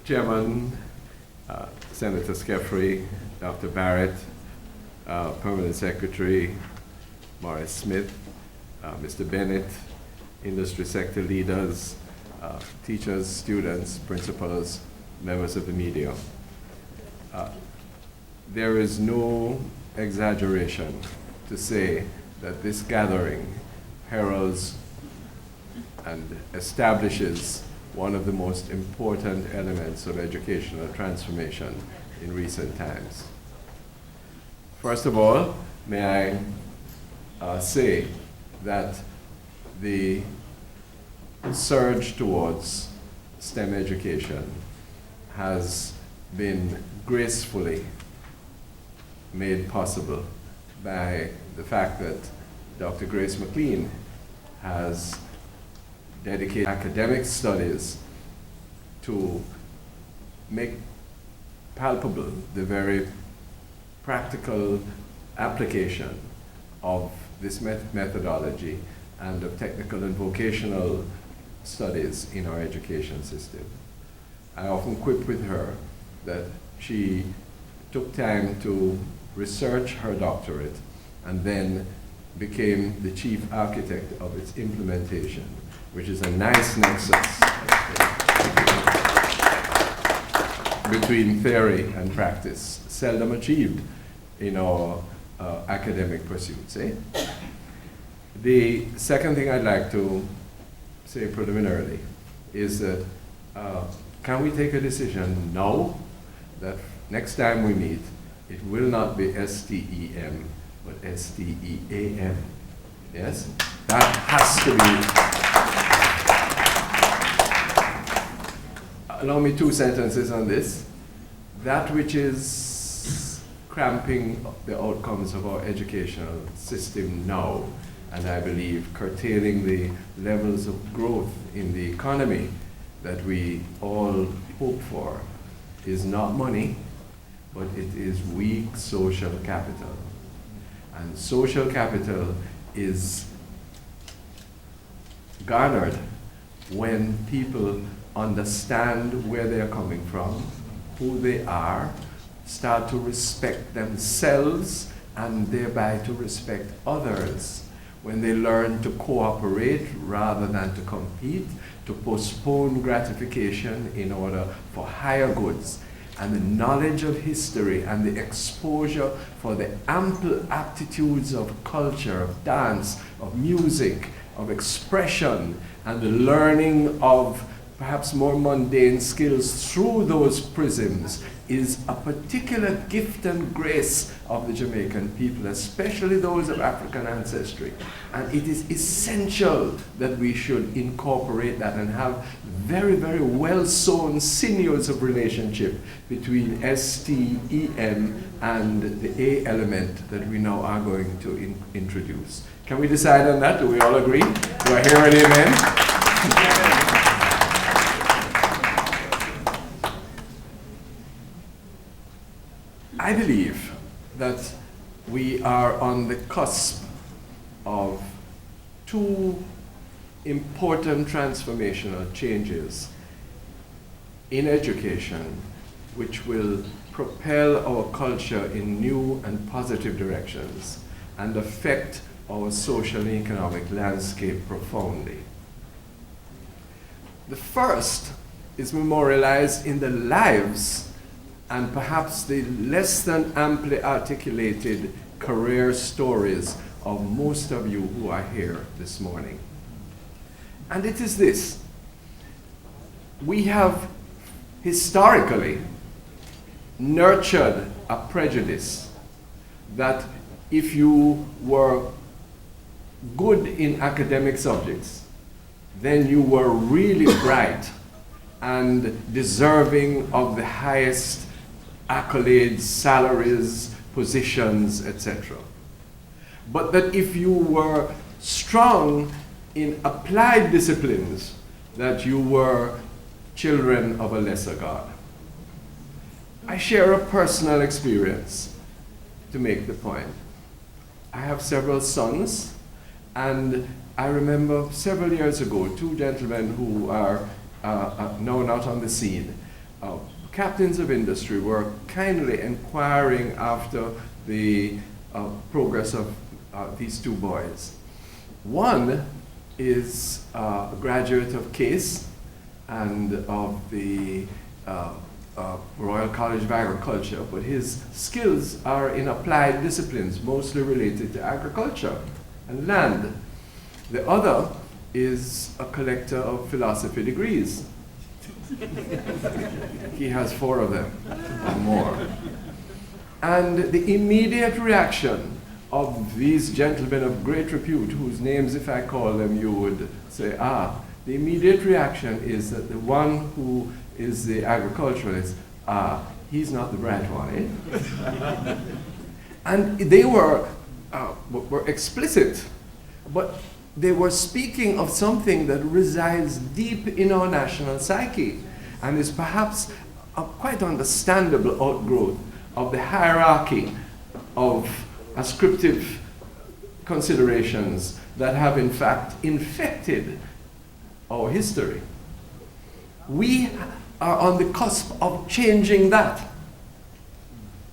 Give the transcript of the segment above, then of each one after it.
Chairman, Senator Skeffrey, Dr. Barrett, Permanent Secretary Morris Smith, Mr. Bennett, industry sector leaders, teachers, students, principals, members of the media. There is no exaggeration to say that this gathering heralds and establishes one of the most important elements of educational transformation in recent times. First of all, may I say that the surge towards STEM education has been gracefully made possible by the fact that Dr. Grace McLean has dedicated academic studies to make palpable the very practical application of this methodology and of technical and vocational studies in our education system. I often quip with her that she took time to research her doctorate and then became the chief architect of its implementation, which is a nice nexus between theory and practice, seldom achieved in our academic pursuits. The second thing I'd like to say preliminarily is that can we take a decision now that next time we meet, it will not be STEM, but STEAM. Yes? That has to be. Allow me 2 sentences on this. That which is cramping the outcomes of our educational system now, and I believe curtailing the levels of growth in the economy that we all hope for, is not money, but it is weak social capital. And social capital is garnered when people understand where they are coming from, who they are, start to respect themselves, and thereby to respect others. When they learn to cooperate rather than to compete, to postpone gratification in order for higher goods, and the knowledge of history and the exposure for the ample aptitudes of culture, of dance, of music, of expression, and the learning of perhaps more mundane skills through those prisms is a particular gift and grace of the Jamaican people, especially those of African ancestry. And it is essential that we should incorporate that and have very, very well-sewn sinews of relationship between STEM and the A element that we now are going to introduce. Can we decide on that? Do we all agree? Do I hear an amen? I believe that we are on the cusp of 2 important transformational changes in education which will propel our culture in new and positive directions and affect our social and economic landscape profoundly. The first is memorialized in the lives and perhaps the less than amply articulated career stories of most of you who are here this morning. And it is this: we have historically nurtured a prejudice that if you were good in academic subjects, then you were really bright and deserving of the highest accolades, salaries, positions, etc. But that if you were strong in applied disciplines, that you were children of a lesser God. I share a personal experience to make the point. I have several sons, and I remember several years ago, 2 gentlemen who are now not on the scene, captains of industry were kindly inquiring after the progress of these two boys. One is a graduate of Case and of the Royal College of Agriculture, but his skills are in applied disciplines, mostly related to agriculture and land. The other is a collector of philosophy degrees. He has 4 of them or more. And the immediate reaction of these gentlemen of great repute, whose names, if I call them, you would say, the immediate reaction is that the one who is the agriculturalist, he's not the bright one, eh? And they were explicit, but they were speaking of something that resides deep in our national psyche and is perhaps a quite understandable outgrowth of the hierarchy of ascriptive considerations that have in fact infected our history. We are on the cusp of changing that.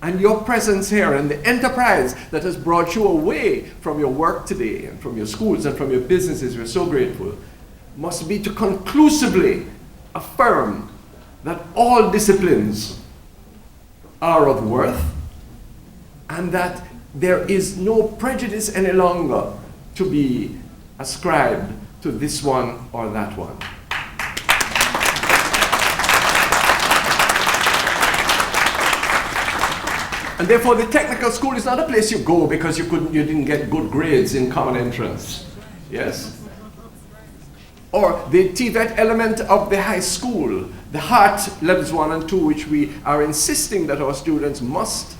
And your presence here and the enterprise that has brought you away from your work today and from your schools and from your businesses, we're so grateful, must be to conclusively affirm that all disciplines are of worth and that there is no prejudice any longer to be ascribed to this one or that one. And therefore, the technical school is not a place you go because you didn't get good grades in common entrance. Yes? Or the TVET element of the high school, the HEART levels 1 and 2, which we are insisting that our students must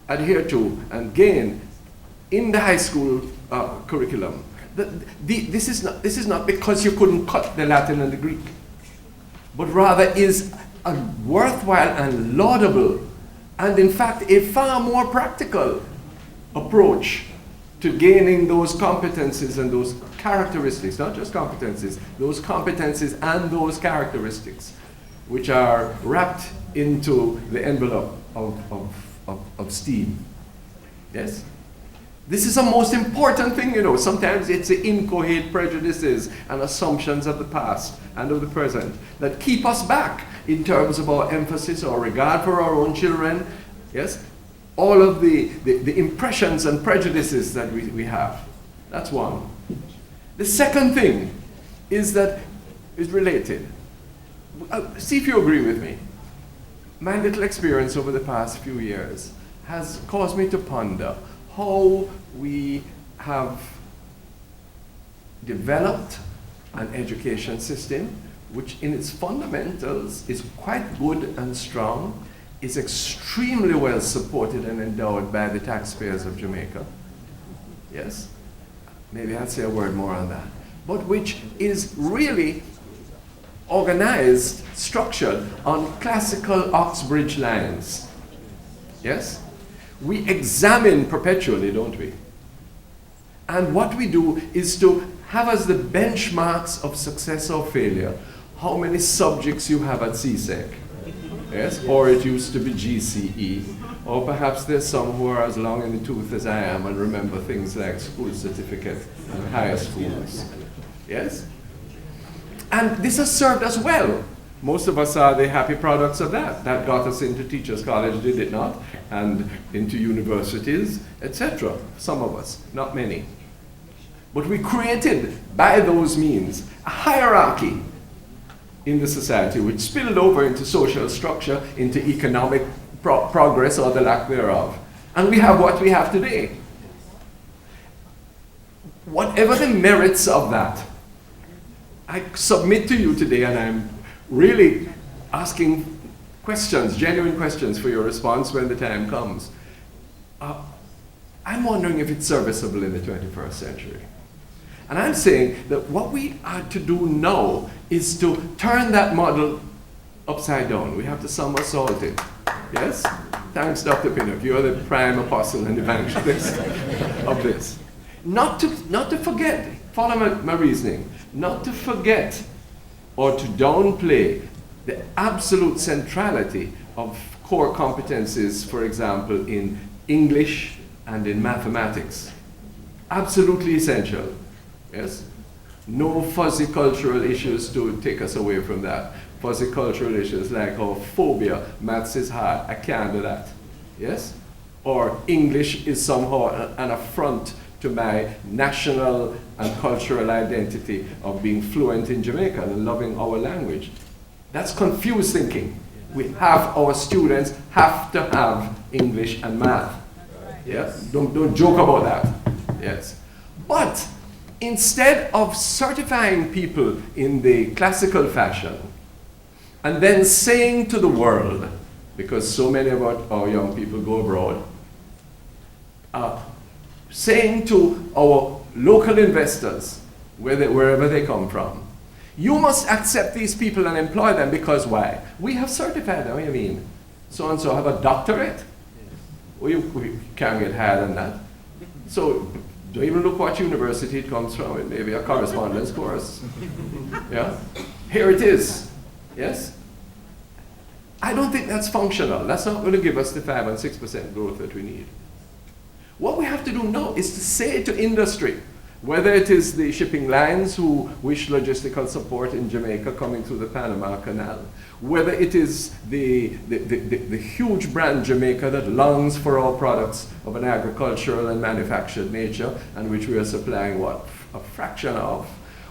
adhere to and gain in the high school curriculum. This is not because you couldn't cut the Latin and the Greek, but rather is a worthwhile and laudable and in fact a far more practical approach to gaining those competencies and those characteristics, not just competencies, those competencies and those characteristics which are wrapped into the envelope of STEAM. Yes? This is a most important thing, you know. Sometimes it's the incoherent prejudices and assumptions of the past and of the present that keep us back in terms of our emphasis or regard for our own children. Yes? All of the impressions and prejudices that we have. That's one. The second thing is related. See if you agree with me. My little experience over the past few years has caused me to ponder how we have developed an education system which in its fundamentals is quite good and strong, is extremely well supported and endowed by the taxpayers of Jamaica. Yes? Maybe I'll say a word more on that. But which is really organized, structured on classical Oxbridge lines. Yes? We examine perpetually, don't we? And what we do is to have as the benchmarks of success or failure how many subjects you have at CSEC. Yes? Or it used to be GCE. Or perhaps there's some who are as long in the tooth as I am and remember things like school certificate and higher schools. Yes? And this has served us well. Most of us are the happy products of that. That got us into Teachers College, did it not? And into universities, etc. Some of us, not many. But we created, by those means, a hierarchy in the society which spilled over into social structure, into economic progress or the lack thereof. And we have what we have today. Whatever the merits of that, I submit to you today, and I'm really asking questions, genuine questions for your response when the time comes. I'm wondering if it's serviceable in the 21st century. And I'm saying that what we are to do now is to turn that model upside down. We have to somersault it. Yes? Thanks, Dr. Pinnock. You're the prime apostle and evangelist of this. Not to forget, follow my reasoning, not to forget or to downplay the absolute centrality of core competencies, for example, in English and in mathematics. Absolutely essential, yes? No fuzzy cultural issues to take us away from that. Fuzzy cultural issues like, oh, phobia, maths is hard, I can't do that, yes? Or English is somehow an affront to my national and cultural identity of being fluent in Jamaica and loving our language. That's confused thinking. We have, our students have to have English and math. Yes? Don't joke about that. Yes. But instead of certifying people in the classical fashion and then saying to the world, because so many of our young people go abroad, saying to our local investors, wherever they come from, you must accept these people and employ them because why? We have certified them. What do you mean? So-and-so have a doctorate? Well, we can't get higher than that. So don't even look what university it comes from. It may be a correspondence course. Yeah? Here it is. Yes? I don't think that's functional. That's not going to give us the 5 and 6% growth that we need. What we have to do now is to say to industry, whether it is the shipping lines who wish logistical support in Jamaica coming through the Panama Canal, whether it is the huge brand Jamaica that longs for our products of an agricultural and manufactured nature and which we are supplying, what, a fraction of,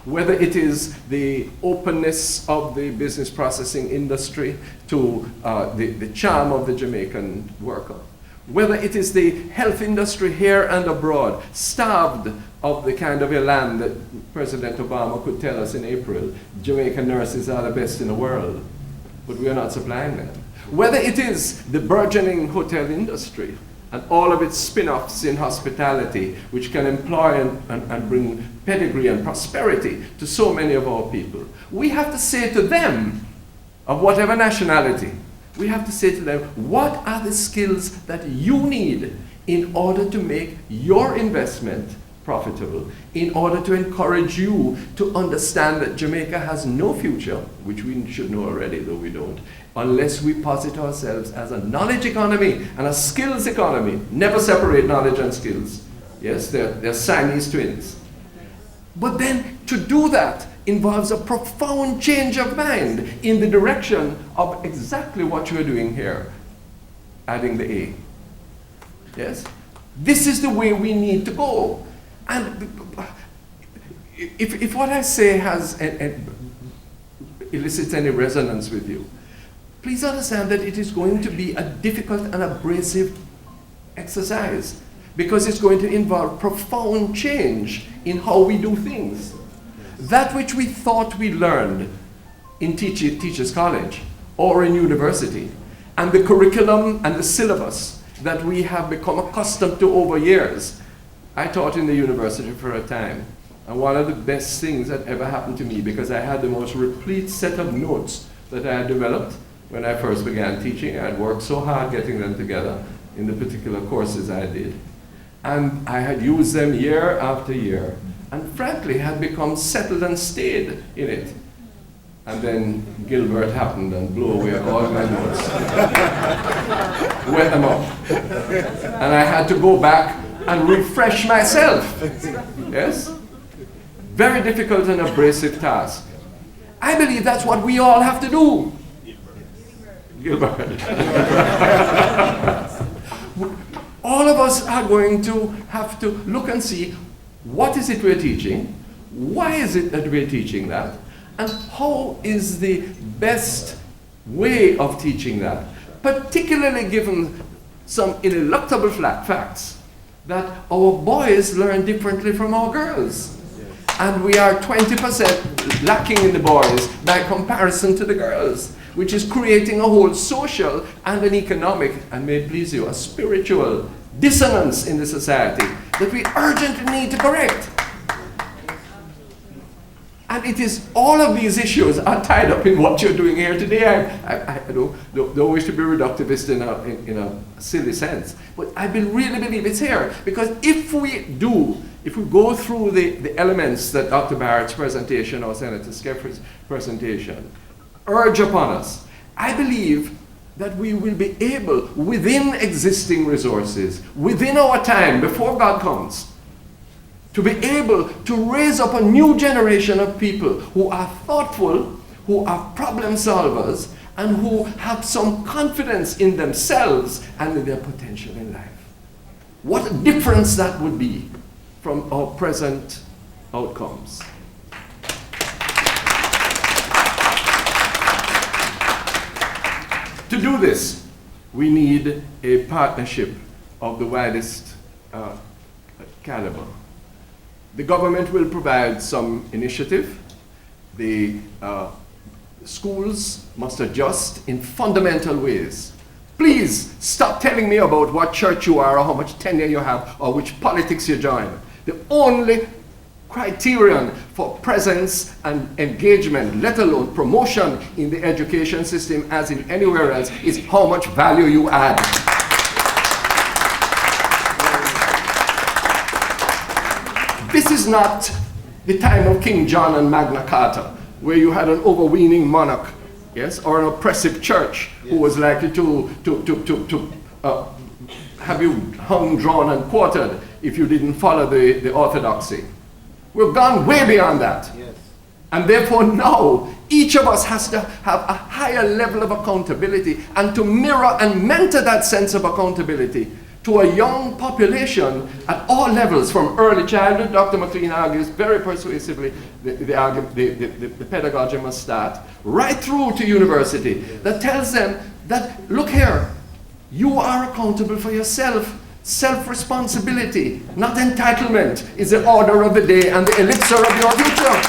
whether it is the openness of the business processing industry to the charm of the Jamaican worker, whether it is the health industry here and abroad, starved of the kind of elan that President Obama could tell us in April, Jamaican nurses are the best in the world, but we are not supplying them. Whether it is the burgeoning hotel industry and all of its spin-offs in hospitality, which can employ and bring pedigree and prosperity to so many of our people, we have to say to them, of whatever nationality, we have to say to them, what are the skills that you need in order to make your investment profitable, in order to encourage you to understand that Jamaica has no future, which we should know already, though we don't, unless we posit ourselves as a knowledge economy and a skills economy. Never separate knowledge and skills. Yes, they're Siamese twins. But then to do that involves a profound change of mind in the direction of exactly what you're doing here, adding the A. Yes? This is the way we need to go. And if what I say has elicits any resonance with you, please understand that it is going to be a difficult and abrasive exercise because it's going to involve profound change in how we do things. That which we thought we learned in Teachers College or in university, and the curriculum and the syllabus that we have become accustomed to over years. I taught in the university for a time, and one of the best things that ever happened to me, because I had the most replete set of notes that I had developed when I first began teaching. I had worked so hard getting them together in the particular courses I did. And I had used them year after year, and frankly had become settled and stayed in it. And then Gilbert happened and blew away all my notes. Wet them up. And I had to go back and refresh myself. Yes? Very difficult and abrasive task. I believe that's what we all have to do. Gilbert. All of us are going to have to look and see what is it we're teaching, why is it that we're teaching that, and how is the best way of teaching that, particularly given some ineluctable facts that our boys learn differently from our girls. And we are 20% lacking in the boys by comparison to the girls, which is creating a whole social and an economic, and may it please you, a spiritual dissonance in the society that we urgently need to correct. And it is, all of these issues are tied up in what you're doing here today. I don't wish to be reductivist in a silly sense, but I really believe it's here. Because if we go through the elements that Dr. Barrett's presentation or Senator Skeffry's presentation urge upon us. I believe that we will be able, within existing resources, within our time, before God comes, to be able to raise up a new generation of people who are thoughtful, who are problem solvers, and who have some confidence in themselves and in their potential in life. What a difference that would be from our present outcomes. To do this, we need a partnership of the widest caliber. The government will provide some initiative. The schools must adjust in fundamental ways. Please stop telling me about what church you are or how much tenure you have or which politics you join. The only criterion for presence and engagement, let alone promotion in the education system as in anywhere else, is how much value you add. This is not the time of King John and Magna Carta, where you had an overweening monarch, yes, or an oppressive church who was likely to have you hung, drawn, and quartered if you didn't follow the orthodoxy. We've gone way beyond that. Yes. And therefore now, each of us has to have a higher level of accountability and to mirror and mentor that sense of accountability to a young population at all levels, from early childhood. Dr. McLean argues very persuasively the pedagogy must start, right through to university, that tells them that, look here, you are accountable for yourself. Self-responsibility, not entitlement, is the order of the day and the elixir of your future.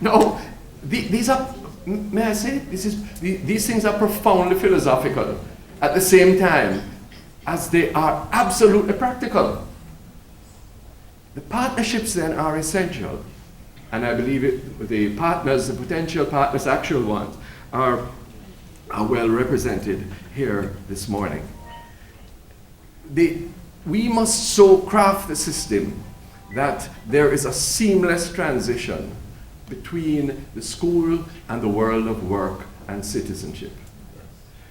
No, these are, may I say, these things are profoundly philosophical at the same time as they are absolutely practical. The partnerships then are essential, and I believe the partners, the potential partners, actual ones, are well represented here this morning. We must so craft the system that there is a seamless transition between the school and the world of work and citizenship.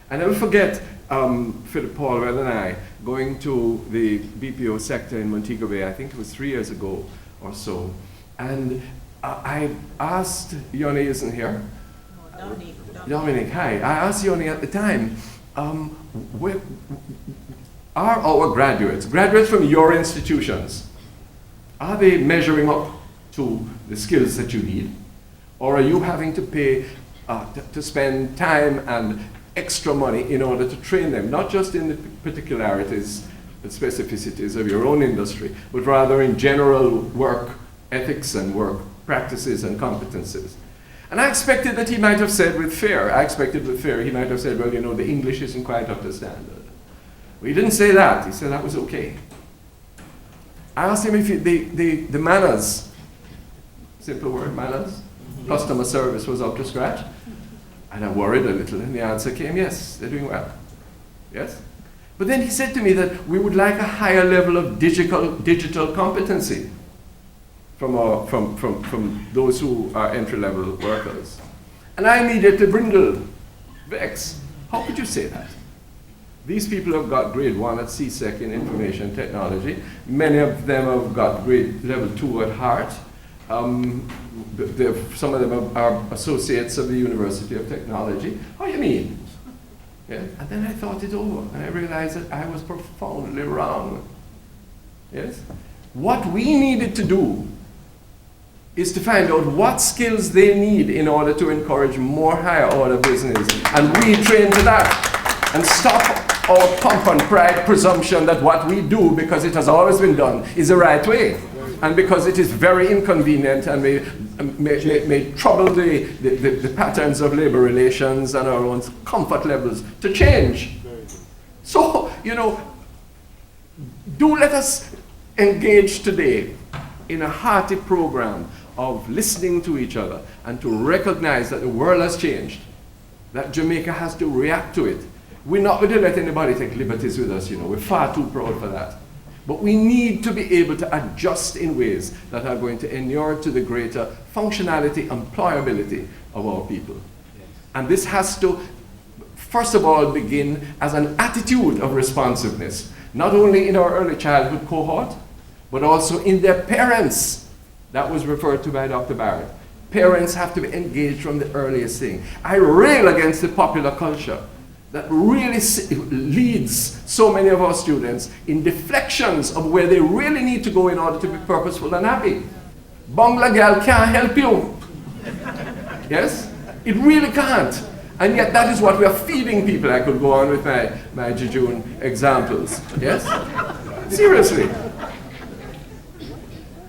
I never forget Philip Paulwell and I going to the BPO sector in Montego Bay, I think it was 3 years ago or so, and I asked, Yoni isn't here? Dominic, hi. I asked Yoni at the time, are our graduates from your institutions, are they measuring up to the skills that you need? Or are you having to pay, to spend time and extra money in order to train them, not just in the particularities and specificities of your own industry, but rather in general work ethics and work practices and competencies? And I expected that he might have said with fear, he might have said, well, you know, the English isn't quite up to standard. Well, he didn't say that. He said that was okay. I asked him if the manners, simple word, manners, customer service was up to scratch. And I worried a little, and the answer came, yes, they're doing well. Yes? But then he said to me that we would like a higher level of digital competency from those who are entry-level workers. And I immediately brindled, vexed. How could you say that? These people have got grade 1 at CSEC in information technology. Many of them have got grade level 2 at Hart. Some of them are associates of the University of Technology. How do you mean? Yeah. And then I thought it over, and I realized that I was profoundly wrong. Yes? What we needed to do is to find out what skills they need in order to encourage more higher order business and retrain to that, and stop our pomp and pride presumption that what we do, because it has always been done, is the right way, and because it is very inconvenient and may trouble the patterns of labor relations and our own comfort levels to change. So, you know, do let us engage today in a hearty program of listening to each other and to recognize that the world has changed, that Jamaica has to react to it. We're not going to let anybody take liberties with us, you know. We're far too proud for that. But we need to be able to adjust in ways that are going to inure to the greater functionality and employability of our people. And this has to, first of all, begin as an attitude of responsiveness, not only in our early childhood cohort, but also in their parents. That was referred to by Dr. Barrett. Parents have to be engaged from the earliest thing. I rail against the popular culture that really leads so many of our students in deflections of where they really need to go in order to be purposeful and happy. Bangla girl can't help you. Yes? It really can't. And yet that is what we are feeding people. I could go on with my jejune examples. Yes? Seriously.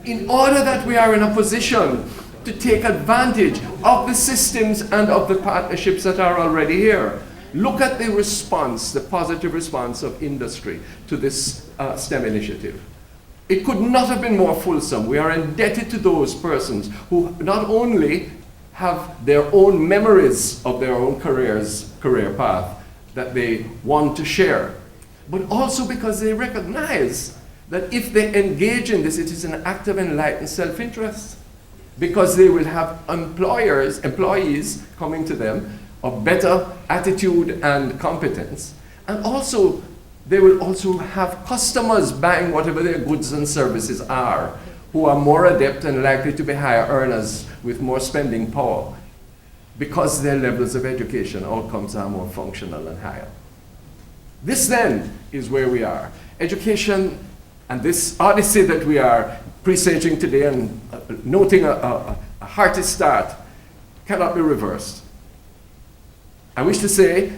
In order that we are in a position to take advantage of the systems and of the partnerships that are already here, look at the response, the positive response of industry to this STEM initiative. It could not have been more fulsome. We are indebted to those persons who not only have their own memories of their own career path that they want to share, but also because they recognize that if they engage in this, it is an act of enlightened self-interest, because they will have employees coming to them of better attitude and competence, and also they will also have customers buying whatever their goods and services are, who are more adept and likely to be higher earners with more spending power, because their levels of education outcomes are more functional and higher. This then is where we are. Education and this odyssey that we are presaging today and noting a hearty start cannot be reversed. I wish to say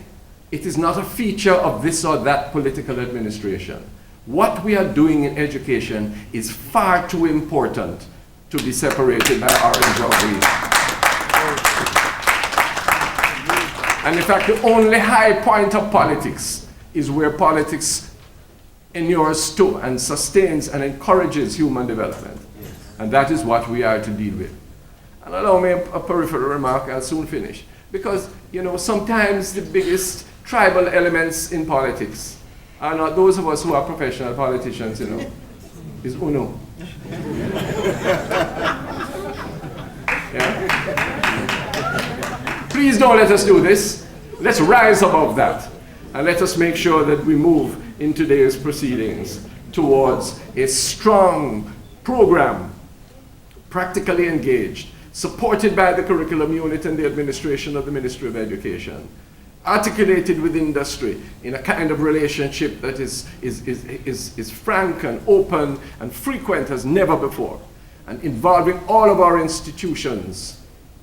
it is not a feature of this or that political administration. What we are doing in education is far too important to be separated by orange or green. And in fact, the only high point of politics is where politics inures to and sustains and encourages human development. And that is what we are to deal with. And allow me a peripheral remark, I'll soon finish. Because, you know, sometimes the biggest tribal elements in politics are not those of us who are professional politicians, you know. It's UNO. Yeah? Please don't let us do this. Let's rise above that. And let us make sure that we move in today's proceedings towards a strong program, practically engaged, supported by the curriculum unit and the administration of the Ministry of Education, articulated with industry in a kind of relationship that is frank and open and frequent as never before, and involving all of our institutions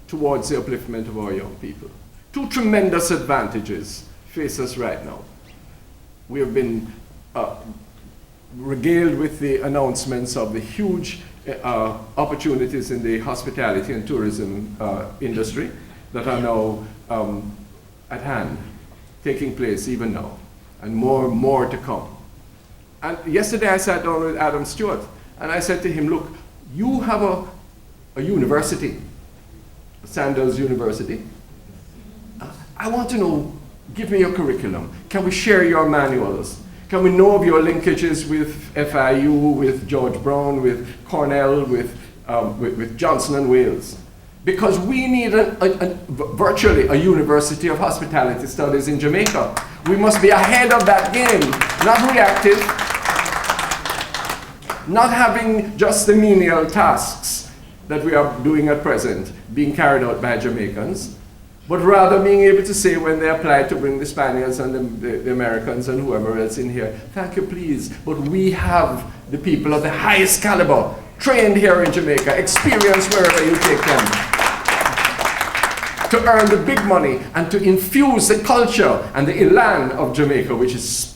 towards the upliftment of our young people. Two tremendous advantages face us right now. We have been regaled with the announcements of the huge opportunities in the hospitality and tourism industry that are now at hand, taking place even now, and more to come. And yesterday I sat down with Adam Stewart, and I said to him, look, you have a university, Sandals University. I want to know, give me your curriculum. Can we share your manuals? Can we know of your linkages with FIU, with George Brown, with Cornell, with Johnson & Wales? Because we need virtually a University of Hospitality Studies in Jamaica. We must be ahead of that game, not reactive, not having just the menial tasks that we are doing at present being carried out by Jamaicans, but rather being able to say when they apply to bring the Spaniards and the Americans and whoever else in here, thank you please, but we have the people of the highest caliber trained here in Jamaica, experienced wherever you take them, to earn the big money and to infuse the culture and the elan of Jamaica, which is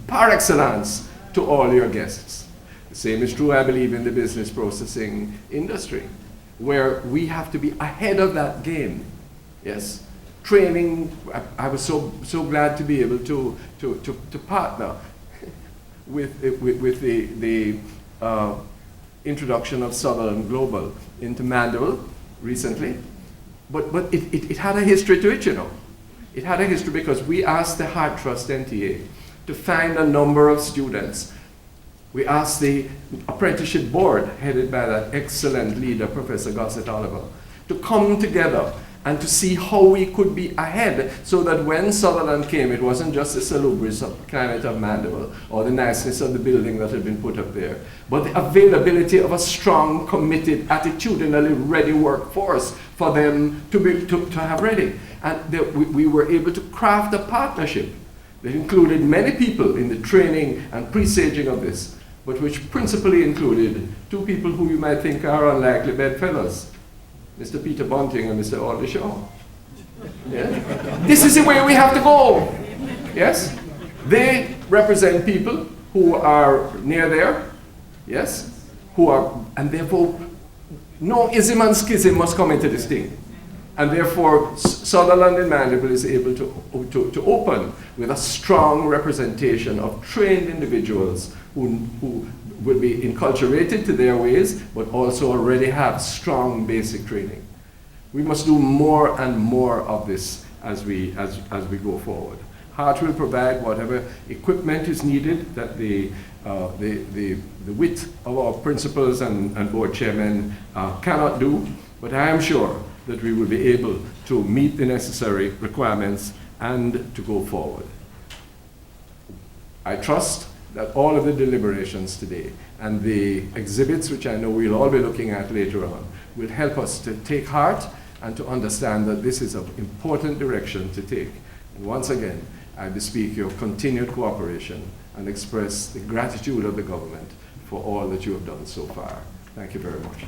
par excellence, to all your guests. The same is true, I believe, in the business processing industry, where we have to be ahead of that game. Yes, training. I was so glad to be able to partner with the introduction of Sutherland Global into Mandeville recently, but it had a history to it, you know. It had a history because we asked the Heart Trust NTA to find a number of students We asked the apprenticeship board, headed by that excellent leader, Professor Gossett Oliver, to come together and to see how we could be ahead so that when Sutherland came, it wasn't just the salubrious climate of Mandeville or the niceness of the building that had been put up there, but the availability of a strong, committed, attitudinally ready workforce for them to have ready. And we were able to craft a partnership that included many people in the training and presaging of this, but which principally included two people who you might think are unlikely bedfellows, Mr. Peter Bunting and Mr. Audley Shaw. Yeah? This is the way we have to go. Yes? They represent people who are near there. Yes? Who are, and therefore, no ism and schism must come into this thing. And therefore, Sutherland and Mandeville is able to open with a strong representation of trained individuals who will be enculturated to their ways, but also already have strong basic training. We must do more and more of this as we go forward. Hart will provide whatever equipment is needed that the wit of our principals and board chairmen cannot do, but I am sure that we will be able to meet the necessary requirements and to go forward. I trust that all of the deliberations today and the exhibits, which I know we'll all be looking at later on, will help us to take heart and to understand that this is an important direction to take. And once again, I bespeak your continued cooperation and express the gratitude of the government for all that you have done so far. Thank you very much.